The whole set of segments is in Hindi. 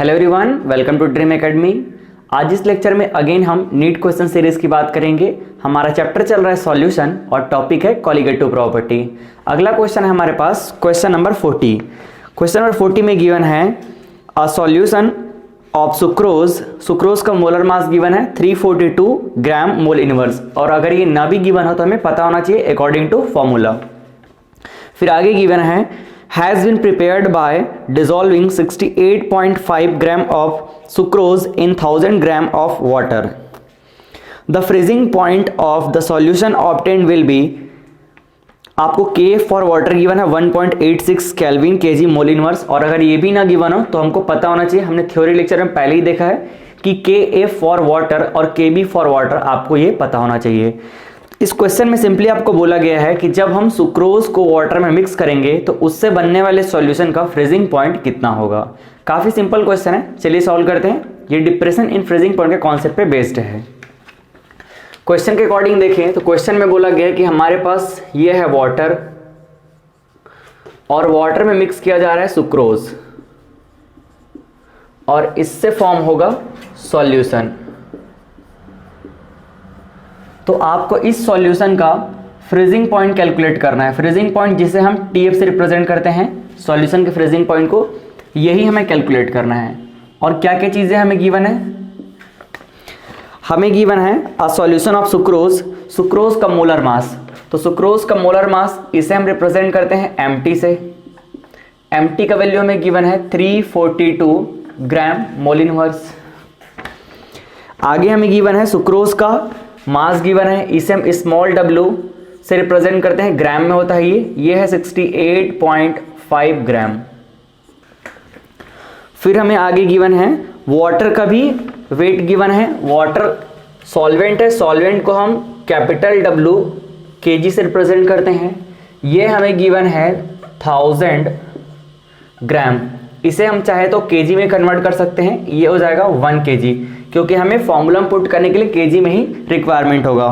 Hello everyone, welcome to Dream Academy. आज इस लेक्चर में अगेन हम नीट क्वेश्चन सीरीज की बात करेंगे। हमारा चैप्टर चल रहा है सॉल्यूशन और टॉपिक है कॉलिगेटिव प्रॉपर्टी। अगला क्वेश्चन है हमारे पास क्वेश्चन नंबर 40। क्वेश्चन नंबर 40 में गिवन है अ सॉल्यूशन ऑफ सुक्रोज का मोलर मास गिवन है 342 ग्राम मोल इनवर्स। और अगर ये ना भी गिवन हो तो हमें पता होना चाहिए अकॉर्डिंग टू फॉर्मूला। फिर आगे गिवन है has been prepared by dissolving 68.5 gram of sucrose in 1000 gram of water. The freezing point of the solution obtained will be, आपको K फॉर वाटर गिवन है 1.86 केल्विन केजी मोल इनवर्स। और अगर ये भी ना गिवन हो तो हमको पता होना चाहिए, हमने थ्योरी लेक्चर में पहले ही देखा है कि KA फॉर वाटर और KB फॉर वाटर, आपको ये पता होना चाहिए। इस क्वेश्चन में सिंपली आपको बोला गया है कि जब हम सुक्रोज को वाटर में मिक्स करेंगे तो उससे बनने वाले सॉल्यूशन का फ्रीजिंग पॉइंट कितना होगा। काफी सिंपल क्वेश्चन है, चलिए सॉल्व करते हैं। ये डिप्रेशन इन फ्रीजिंग पॉइंट के कॉन्सेप्ट पे बेस्ड है। क्वेश्चन के अकॉर्डिंग देखें तो क्वेश्चन में बोला गया है कि हमारे पास ये है वाटर और वाटर में मिक्स किया जा रहा है सुक्रोज और इससे फॉर्म होगा सॉल्यूशन। तो आपको इस सॉल्यूशन का फ्रीजिंग पॉइंट कैलकुलेट करना है। फ्रीजिंग पॉइंट जिसे हम TF से रिप्रेजेंट करते हैं, सॉल्यूशन के फ्रीजिंग पॉइंट को, यही हमें कैलकुलेट करना है। और क्या क्या चीजें हमें गिवन है, हमें गिवन है अ सॉल्यूशन ऑफ सुक्रोज का मोलर मास। तो सुक्रोज का मोलर मास इसे हम रिप्रेजेंट करते हैं MT से। MT का वैल्यू हमें गिवन है 342 ग्राम मोल इनवर्स। आगे हमें गिवन है सुक्रोज का मास गिवन है, इसे हम स्मॉल w से रिप्रेजेंट करते हैं, ग्राम में होता है ये है 68.5 ग्राम। फिर हमें आगे गिवन है वाटर का भी वेट गिवन है। वाटर सॉल्वेंट है, सॉल्वेंट को हम कैपिटल W kg से रिप्रेजेंट करते हैं। ये हमें गिवन है 1000 ग्राम। इसे हम चाहे तो kg में कन्वर्ट कर सकते हैं, ये हो जाएगा 1 kg, क्योंकि हमें फॉर्मूला पुट करने के लिए kg में ही रिक्वायरमेंट होगा।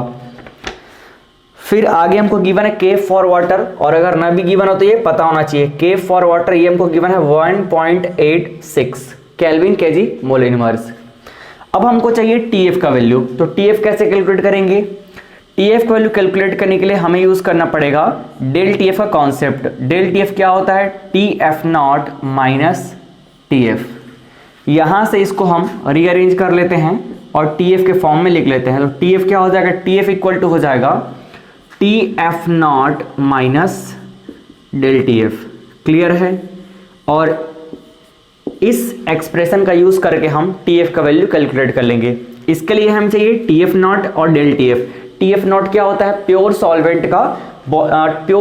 फिर आगे हमको गिवन है K फॉर वाटर, और अगर ना भी गिवन हो तो ये पता होना चाहिए। K फॉर वाटर ये हमको गिवन है 1.86 केल्विन केजी मोल इनवर्स। अब हमको चाहिए TF का वैल्यू। तो TF कैसे कैलकुलेट करेंगे, TF का वैल्यू कैलकुलेट करने के लिए हमें यूज करना पड़ेगा डेल TF का कॉन्सेप्ट। डेल TF क्या होता है, TF नॉट माइनस TF। यहां से इसको हम रीअरेंज कर लेते हैं और TF के फॉर्म में लिख लेते हैं। तो TF क्या हो जाएगा, TF इक्वल टू हो जाएगा TF not minus del TF। Clear है। और इस एक्सप्रेशन का यूज करके हम TF का वैल्यू कैलकुलेट कर लेंगे। इसके लिए हम चाहिए TF नॉट और डेल TF। TF नॉट क्या होता है, प्योर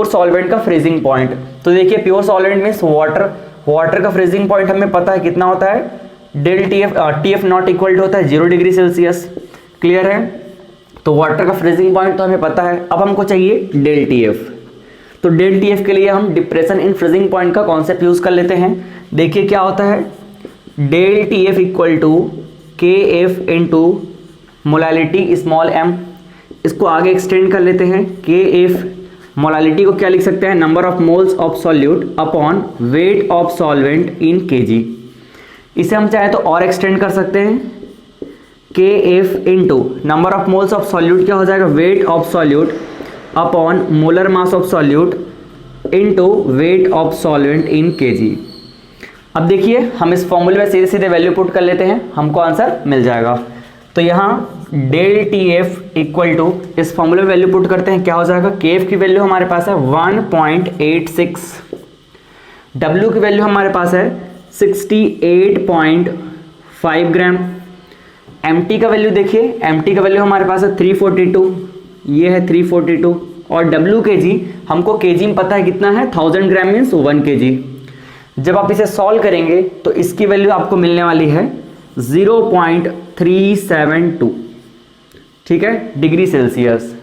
सॉल्वेंट का फ्रीजिंग पॉइंट। तो देखिए प्योर सॉल्वेंट मीन्स वाटर का फ्रीजिंग पॉइंट हमें पता है कितना होता है, del TF not equal to होता है 0 डिग्री सेल्सियस। क्लियर है। तो वाटर का फ्रीजिंग पॉइंट तो हमें पता है। अब हमको चाहिए डेल TF। तो डेल TF के लिए हम डिप्रेशन इन फ्रीजिंग पॉइंट का कॉन्सेप्ट यूज कर लेते हैं। देखिए क्या होता है, del TF equal to KF into molality small m। इसको आगे एक्सटेंड कर लेते हैं। KF मोलालिटी को क्या लिख सकते हैं, number of moles of solute upon weight of solvent in kg। इसे हम चाहे तो और एक्सटेंड कर सकते हैं, KF into number of moles of solute क्या हो जाएगा, wait of solute upon molar mass of solute into weight of solvent in kg। अब देखिए हम इस फॉर्मूले में सीधे सीधे वैल्यू पुट कर लेते हैं, हमको आंसर मिल जाएगा। तो यहाँ डेल TF इक्वल टू इस फॉर्मूले में वैल्यू पुट करते हैं, क्या हो जाएगा, KF की वैल्यू हमारे पास है 1.86, W की वैल्यू हमारे पास है 68.5 ग्राम। MT का वैल्यू देखिए, MT का वैल्यू हमारे पास है 342, ये है 342। और W kg हमको kg में पता है कितना है, 1000 ग्राम मीन्स 1 kg। जब आप इसे सॉल्व करेंगे तो इसकी वैल्यू आपको मिलने वाली है 0.372, ठीक है, डिग्री सेल्सियस।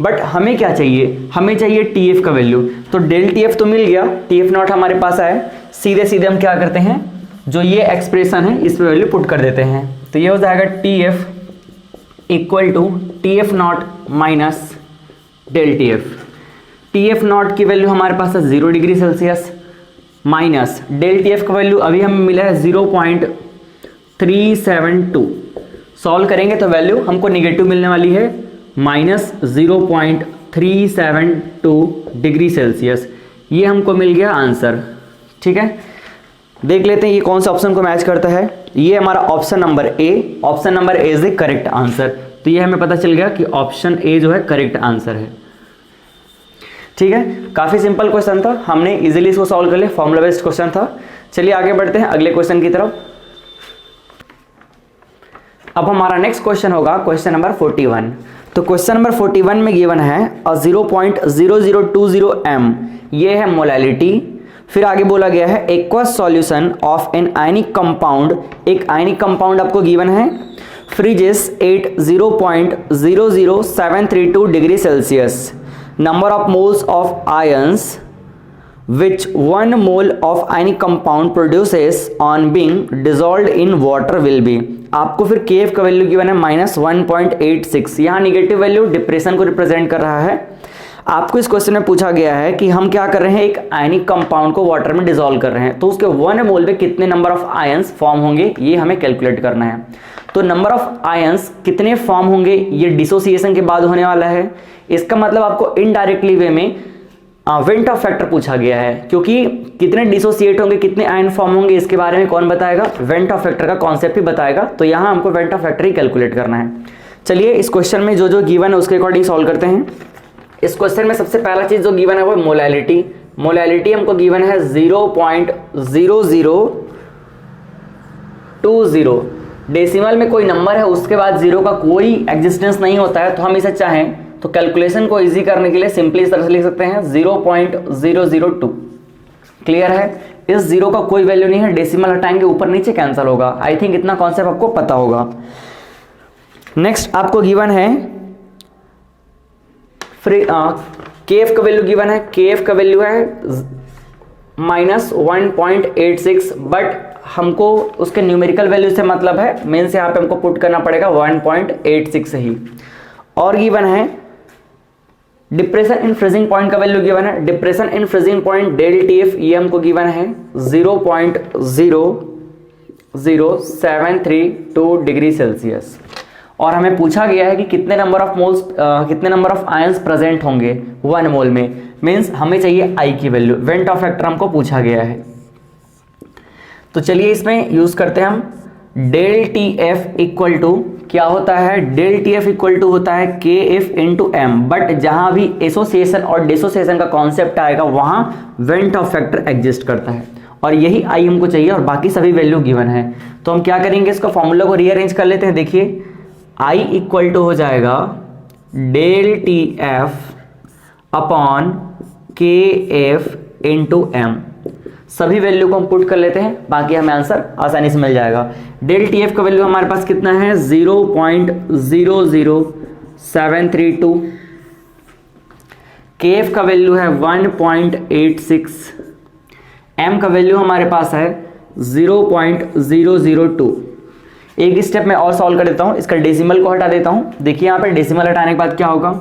बट हमें क्या चाहिए, हमें चाहिए TF का वैल्यू। तो डेल TF तो मिल गया, TF नॉट हमारे पास आए, सीधे सीधे हम क्या करते हैं, जो ये एक्सप्रेशन है इस पे वैल्यू पुट कर देते हैं। तो ये हो जाएगा TF equal to TF not minus del TF। TF not की वैल्यू हमारे पास है 0 degree Celsius minus del TF का वैल्यू अभी हमें मिला है 0.372 0.372। सॉल्व करेंगे तो वैल्यू हमको निगेटिव मिलने वाली है -0.372 डिग्री सेल्सियस। ये हमको मिल गया आंसर। ठीक है, देख लेते हैं ये कौन सा ऑप्शन को मैच करता है। ये हमारा option number A, option number A is the correct answer. तो ये हमें पता चल गया कि ऑप्शन ए जो है करेक्ट आंसर है। ठीक है, काफी सिंपल क्वेश्चन था, हमने इजीली इसको सॉल्व कर लिया, फॉर्मूला बेस्ड क्वेश्चन था। चलिए आगे बढ़ते हैं अगले क्वेश्चन की तरफ। अब हमारा नेक्स्ट क्वेश्चन होगा क्वेश्चन नंबर 41। तो क्वेश्चन नंबर 41 में गिवन है 0.0020 m, ये है मोलैलिटी। फिर आगे बोला गया है aqueous solution of an ionic compound, एक आयनिक कंपाउंड आपको गिवन है, freezes at 0.00732 degree Celsius, number of moles of ions which 1 mole of ionic compound produces on being dissolved in water will be। आपको फिर KF का वैल्यू गिवन है -1.86। यहाँ निगेटिव वैल्यू डिप्रेशन को रिप्रेजेंट कर रहा है। आपको इस क्वेश्चन में पूछा गया है कि हम क्या कर रहे हैं, एक आयनिक कंपाउंड को वाटर में डिसॉल्व कर रहे हैं, तो उसके 1 मोल में कितने नंबर ऑफ आयंस फॉर्म होंगे ये हमें कैलकुलेट करना है। तो नंबर ऑफ आयंस कितने फॉर्म होंगे ये डिसोसिएशन के बाद होने वाला है। इसका मतलब आपको इनडायरेक्टली वे में वेंट ऑफ फैक्टर पूछा गया है, क्योंकि कितने डिसोसिएट होंगे, कितने आयन फॉर्म होंगे, इसके बारे में कौन बताएगा, वेंट ऑफ फैक्टर का कॉन्सेप्ट ही बताएगा। तो यहाँ हमको went of factor he calculate करना है। चलिए इस क्वेश्चन में जो जो गिवन है उसके अकॉर्डिंग सॉल्व करते हैं। इस क्वेश्चन में सबसे पहला चीज जो गिवन है वो मोलैलिटी। मोलैलिटी हमको गिवन है 0.0020। डेसिमल में कोई नंबर है उसके बाद जीरो का कोई एग्जिस्टेंस नहीं होता है, तो हम इसे चाहें तो कैलकुलेशन को इजी करने के लिए सिंपली इस तरह से लिख सकते हैं 0.002। क्लियर है, इस जीरो का कोई वैल्यू नहीं है, डेसिमल हटाएंगे ऊपर नीचे कैंसिल होगा। आई थिंक इतना कॉन्सेप्ट आपको पता होगा। नेक्स्ट आपको गिवन है KF का वैल्यू गिवन है, KF का वैल्यू है -1.86, बट हमको उसके न्यूमेरिकल वैल्यू से मतलब है, मेन से यहाँ पे हमको पुट करना पड़ेगा 1.86 ही। और गिवन है डिप्रेशन इन फ्रीजिंग पॉइंट का वैल्यू गिवन है, depression in freezing point ΔTF ये हमको गिवन है 0.00732 डिग्री सेल्सियस। और हमें पूछा गया है कि कितने नंबर ऑफ मोल्स, कितने नंबर ऑफ आयंस प्रेजेंट होंगे 1 मोल में, मींस हमें चाहिए आई की वैल्यू, वेंट ऑफ फैक्टर हमको पूछा गया है। तो चलिए इसमें यूज करते हैं हम ΔTF इक्वल टू क्या होता है, ΔTF इक्वल टू होता है KF इंटू एम, बट जहां भी एसोसिएशन और डिसोसिएशन का कॉन्सेप्ट आएगा वहां वेंट ऑफ फैक्टर एग्जिस्ट करता है, और यही आई हमको चाहिए और बाकी सभी वैल्यू गिवन है। तो हम क्या करेंगे, इसका फॉर्मूला को रीअरेंज कर लेते हैं। देखिए आई इक्वल टू हो जाएगा ΔTF upon KF into m. सभी वैल्यू को हम पुट कर लेते हैं, बाकी हमें आंसर आसानी से मिल जाएगा। ΔTF का वैल्यू हमारे पास कितना है 0.00732, KF का वैल्यू है 1.86, M का वैल्यू हमारे पास है 0.002। एक स्टेप में और सॉल्व कर देता हूं, इसका डेसिमल को हटा देता हूं। देखिए यहाँ पे डेसिमल हटाने के बाद क्या होगा,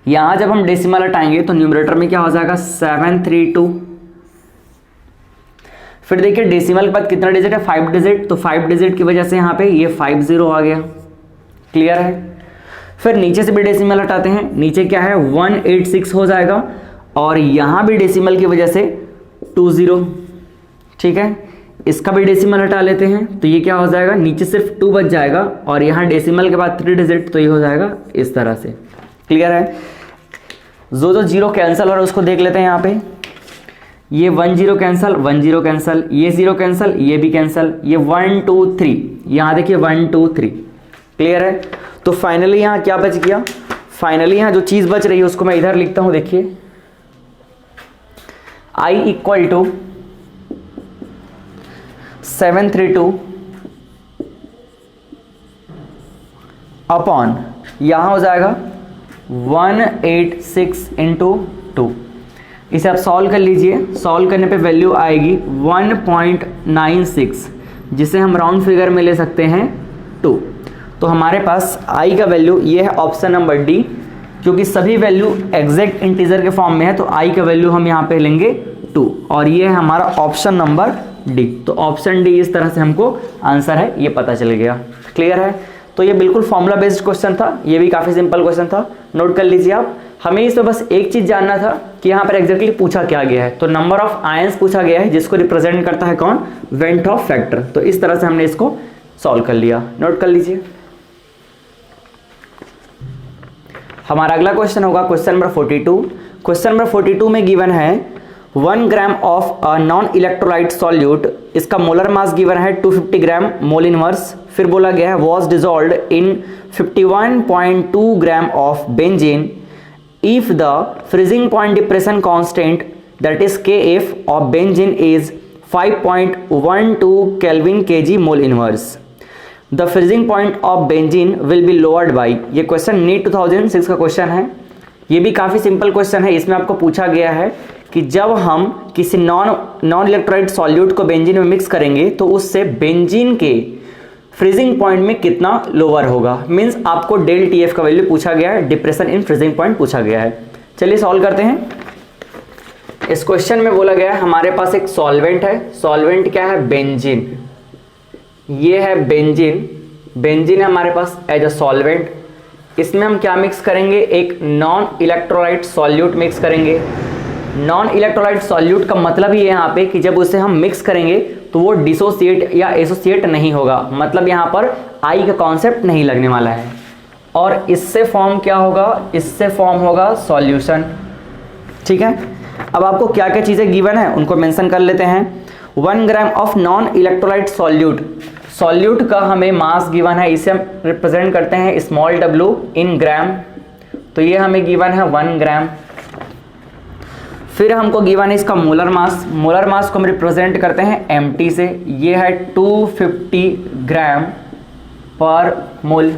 यहां जब हम डेसिमल हटाएंगे तो न्यूमरेटर में क्या हो जाएगा 732। फिर देखिए डेसिमल के बाद कितना डिजिट है 5 डिजिट, तो 5 डिजिट की वजह से यहाँ पे ये 50 आ गया। क्लियर है, फिर नीचे से भी डेसिमल हटाते हैं, नीचे क्या है 186 हो जाएगा, और यहाँ भी डेसिमल की वजह से 20। ठीक है, इसका भी डेसिमल हटा लेते हैं, तो ये क्या हो जाएगा, नीचे सिर्फ 2 बच जाएगा, और यहाँ डेसिमल के बाद 3 डिजिट, तो ये हो जाएगा इस तरह से। क्लियर है, जो जीरो कैंसिल हो रहा है उसको देख लेते हैं। यहाँ पे ये 1 0 कैंसिल, 1 0 कैंसिल, ये 0 कैंसिल, ये भी कैंसिल, ये 1 2 3, यहाँ देखिए 1 2 3। क्लियर है, तो फाइनली यहाँ क्या बच गया, फाइनली यहाँ जो चीज बच रही है उसको मैं इधर लिखता हूं। देखिए आई इक्वल टू 732 अपॉन यहां हो जाएगा 186 इंटू 2। इसे आप सॉल्व कर लीजिए, सॉल्व करने पे वैल्यू आएगी 1.96, जिसे हम राउंड फिगर में ले सकते हैं 2। तो हमारे पास आई का वैल्यू ये है ऑप्शन नंबर डी, क्योंकि सभी वैल्यू एग्जैक्ट इंटीजर के फॉर्म में है, तो आई का वैल्यू हम यहाँ पे लेंगे 2, और ये है हमारा ऑप्शन नंबर डी। तो ऑप्शन डी इस तरह से हमको आंसर है ये पता चल गया। क्लियर है? तो ये बिल्कुल फॉर्मूला बेस्ड क्वेश्चन था, ये भी काफ़ी सिंपल क्वेश्चन था, नोट कर लीजिए आप। हमें इसमें बस एक चीज़ जानना था कि यहाँ पर एग्जैक्टली पूछा क्या गया है। तो नंबर ऑफ आयंस पूछा गया है जिसको रिप्रेजेंट करता है कौन? Went of factor. तो इस तरह से हमने इसको सॉल्व कर लिया, नोट कर लीजिए। हमारा अगला क्वेश्चन होगा क्वेश्चन नंबर 42। क्वेश्चन नंबर 42 में गिवन है 1 gram of a non electrolyte solute, इसका मोलर मास गिवन है 250 ग्राम मोल इनवर्स। फिर बोला गया है was dissolved in 51.2 gram of benzene if the freezing point depression constant that is Kf of benzene is 5.12 Kelvin kg mole inverse, the freezing point of benzene will be lowered by। ये क्वेश्चन नीट 2006 का क्वेश्चन है, ये भी काफ़ी सिंपल क्वेश्चन है। इसमें आपको पूछा गया है कि जब हम किसी नॉन इलेक्ट्रोलाइट सॉल्यूट को बेंजीन में मिक्स करेंगे तो उससे बेंजीन के फ्रीजिंग पॉइंट में कितना लोअर होगा। मींस आपको डेल टी एफ का वैल्यू पूछा गया है, डिप्रेशन इन फ्रीजिंग पॉइंट पूछा गया है। चलिए सॉल्व करते हैं। इस क्वेश्चन में बोला गया है हमारे पास एक सॉल्वेंट है, सॉल्वेंट क्या है? बेंजीन। ये है बेंजीन, बेंजीन है हमारे पास एज अ सॉल्वेंट। इसमें हम क्या मिक्स करेंगे? एक नॉन इलेक्ट्रोलाइट सॉल्यूट मिक्स करेंगे। नॉन इलेक्ट्रोलाइट सॉल्यूट का मतलब ये यहाँ पे कि जब उसे हम मिक्स करेंगे तो वो डिसोसिएट या एसोसिएट नहीं होगा, मतलब यहाँ पर आई का कॉन्सेप्ट नहीं लगने वाला है। और इससे फॉर्म क्या होगा? इससे फॉर्म होगा सॉल्यूशन। ठीक है, अब आपको क्या क्या चीज़ें गिवन है उनको मेंशन कर लेते हैं। 1 gram of non electrolyte solute, solute का हमें मास गिवन है, इसे हम रिप्रेजेंट करते हैं स्मॉल w इन ग्राम। तो ये हमें गिवन है 1 ग्राम। फिर हमको गिवन है इसका मोलर मास, मोलर मास को हम रिप्रेजेंट करते हैं एमटी से, ये है 250 ग्राम पर मोल।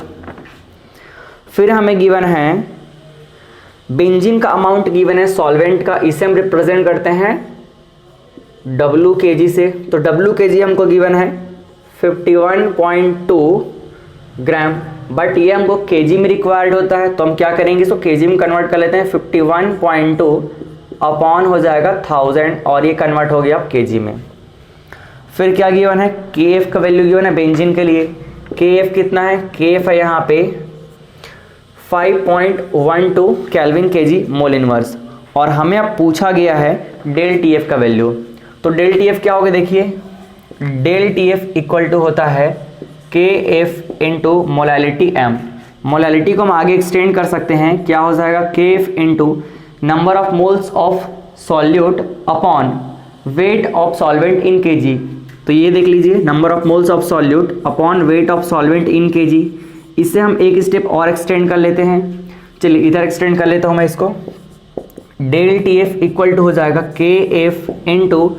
फिर हमें गिवन है बेंजीन का अमाउंट गिवन है सॉल्वेंट का, इसे हम रिप्रेजेंट करते हैं W kg से। तो W kg हमको गिवन है 51.2 ग्राम, बट ये हमको kg में रिक्वायर्ड होता है, तो हम क्या करेंगे इसको kg में कन्वर्ट कर लेते हैं। 51.2 अपॉन हो जाएगा 1000 और ये कन्वर्ट हो गया अब kg में। फिर क्या गिवन है? Kf का वैल्यू गिवन है बेंजीन के लिए, Kf कितना है? Kf है यहाँ पे 5.12 केल्विन kg मोल इनवर्स। और हमें अब पूछा गया है डेल टी एफ का वैल्यू। तो डेल टी एफ क्या होगा? देखिए del T F equal to होता है Kf इंटू मोलैलिटी m। मोलैलिटी को हम आगे एक्सटेंड कर सकते हैं, क्या हो जाएगा? Kf into number of moles of solute upon weight of solvent in kg। तो ये देख लीजिए number of moles of solute upon weight of solvent in kg। इससे हम एक स्टेप और एक्सटेंड कर लेते हैं। चलिए इधर एक्सटेंड कर लेता हूँ मैं इसको। Del T F equal to हो जाएगा Kf into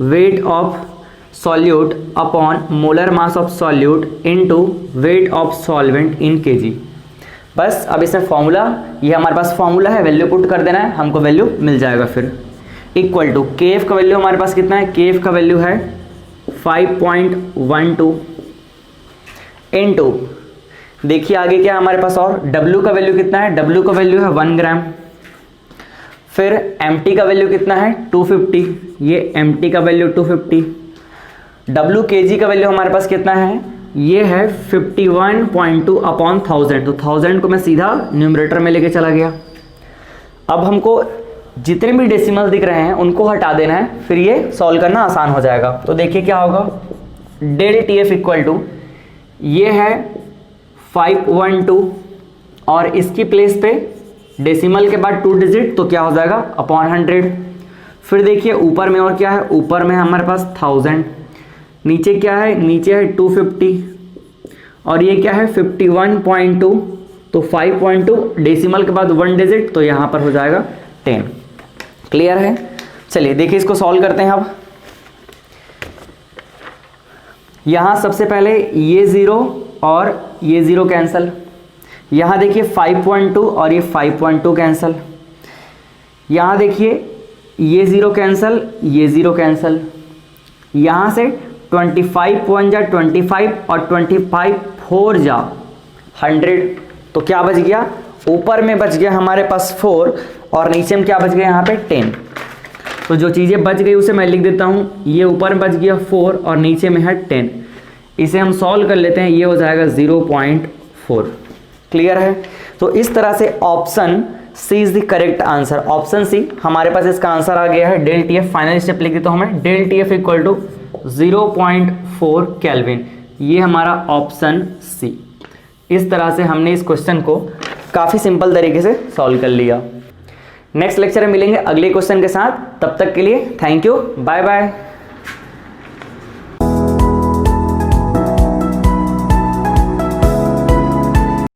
weight of solute upon molar mass of solute into weight of solvent in kg। बस अब इसमें फॉर्मूला, ये हमारे पास फॉर्मूला है, वैल्यू पुट कर देना है, हमको वैल्यू मिल जाएगा। फिर इक्वल टू Kf का वैल्यू हमारे पास कितना है? Kf का वैल्यू है 5.12 इंटू, देखिए आगे क्या है हमारे पास, और W का वैल्यू कितना है? W का वैल्यू है 1 ग्राम। फिर Mt का वैल्यू कितना है? 250, ये Mt का वैल्यू 250। W kg का वैल्यू हमारे पास कितना है? ये है 51.2 अपॉन 1000। तो 1000 को मैं सीधा न्यूमरेटर में लेके चला गया। अब हमको जितने भी डेसिमल दिख रहे हैं उनको हटा देना है, फिर ये सॉल्व करना आसान हो जाएगा। तो देखिए क्या होगा, del T F equal to ये है 512 और इसकी प्लेस पे डेसिमल के बाद 2 डिजिट, तो क्या हो जाएगा अपॉन 100। फिर देखिए ऊपर में और क्या है, ऊपर में हमारे पास 1000, नीचे क्या है, नीचे है 250 और ये क्या है 51.2, तो 5.2 डेसिमल के बाद 1 डिजिट, तो यहाँ पर हो जाएगा 10। क्लियर है? चलिए देखिए इसको सॉल्व करते हैं। अब यहाँ सबसे पहले ये 0 और ये 0 कैंसल, यहाँ देखिए 5.2 और ये 5.2 कैंसल, यहाँ देखिए ये 0 कैंसल, ये 0 कैंसल, यहाँ से 25 जा 25 और 25 4 जा 100, तो क्या बच गया, ऊपर में बच गया हमारे पास 4 और नीचे में क्या बच गया यहाँ पे 10। तो जो चीज़ें बच गई उसे मैं लिख देता हूँ, ये ऊपर बच गया 4 और नीचे में है 10, इसे हम सॉल्व कर लेते हैं, ये हो जाएगा 0.4। क्लियर है? तो इस तरह से option C is the correct answer. Option C हमारे पास इसका आंसर आ गया है। Del T F final step लिख देता हूँ मैं, del T F equal to 0.4 kelvin, ये हमारा ऑप्शन सी। इस तरह से हमने इस क्वेश्चन को काफ़ी सिंपल तरीके से सॉल्व कर लिया। नेक्स्ट लेक्चर में मिलेंगे अगले क्वेश्चन के साथ, तब तक के लिए थैंक यू, बाय बाय।